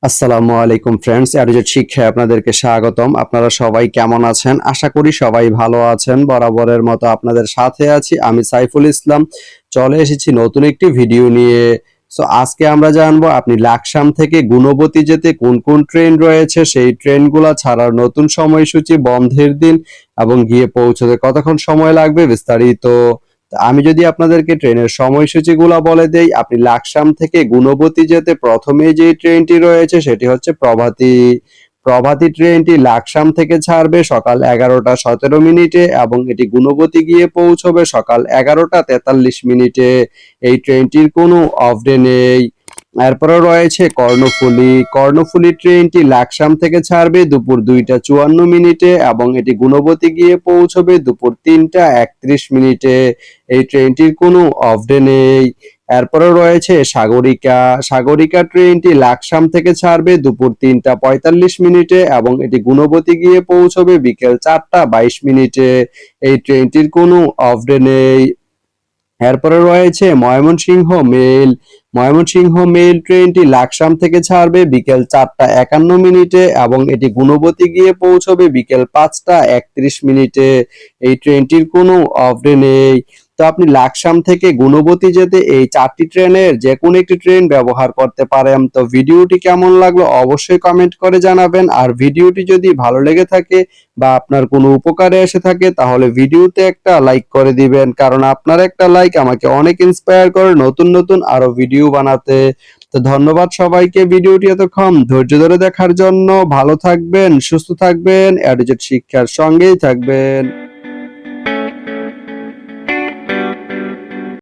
আসসালামু আলাইকুম ফ্রেন্ডস, অ্যাডুজেট শিক্ষায় আপনাদেরকে স্বাগতম। আপনারা সবাই কেমন আছেন? আশা করি সবাই ভালো আছেন। বরাবরের মতো আপনাদের সাথে আছি আমি সাইফুল ইসলাম। চলে এসেছি নতুন একটি ভিডিও নিয়ে। আজকে আমরা জানবো আপনি লাকসাম থেকে গুণবতী যেতে কোন কোন ট্রেন রয়েছে, সেই ট্রেনগুলা ছাড়ার নতুন সময়সূচি, বন্ধের দিন এবং গিয়ে পৌঁছতে কতক্ষণ সময় লাগবে বিস্তারিত। আমি যদি আপনাদেরকে ট্রেনের সময়সূচিগুলো বলে দেই, আপনি লাকসাম থেকে গুণবতী যেতে প্রথমে যে ট্রেনটি রয়েছে সেটি হচ্ছে প্রভাতী। প্রভাতী ট্রেনটি লাকসাম থেকে ছাড়বে সকাল 11টা 17 মিনিটে এবং এটি গুণবতী গিয়ে পৌঁছবে সকাল 11টা 43 মিনিটে। এই ট্রেনটির কোনো অফ ডে নেই। এরপরে রয়েছে কর্ণফুলী। কর্ণফুলী ট্রেনটি লাকসাম থেকে ছাড়বে দুপুর 2টা 54 মিনিটে এবং এটি গুণবতী গিয়ে পৌঁছবে দুপুর 3টা 31 মিনিটে। এই ট্রেনটির কোনো অফ ডে নেই। এরপরে রয়েছে সাগরিকা। সাগরিকা ট্রেনটি লাকসাম থেকে ছাড়বে দুপুর 3টা 45 মিনিটে এবং এটি গুণবতী গিয়ে পৌঁছবে বিকেল 4টা 22 মিনিটে। এই ট্রেনটির কোনো অফ ডে নেই। এরপরে রয়েছে ময়মনসিংহ মেল। ময়মনসিংহ মেল ট্রেনটি লাকসাম থেকে ছাড়বে বিকেল 4টা 51 মিনিটে এবং এটি গুণবতী গিয়ে পৌঁছবে বিকেল 5টা 31 মিনিটে। এই ট্রেনটির কোনো অফ ডে নেই। তো আপনি লাকসাম থেকে গুণবতী যেতে এই চারটি ট্রেনের যে কোনো একটি ট্রেন ব্যবহার করতে পারেন। তো ভিডিওটি কেমন লাগলো অবশ্যই কমেন্ট করে জানাবেন। আর ভিডিওটি যদি ভালো লেগে থাকে বা আপনার কোনো উপকারে এসে থাকে তাহলে ভিডিওতে একটা লাইক করে দিবেন, কারণ আপনার একটা লাইক আমাকে অনেক ইন্সপায়ার করে নতুন নতুন আরো ভিডিও বানাতে। তো ধন্যবাদ সবাইকে ভিডিওটি এতক্ষণ ধৈর্য ধরে দেখার জন্য। ভালো থাকবেন, সুস্থ থাকবেন, এডুকেট শিক্ষার সঙ্গেই থাকবেন।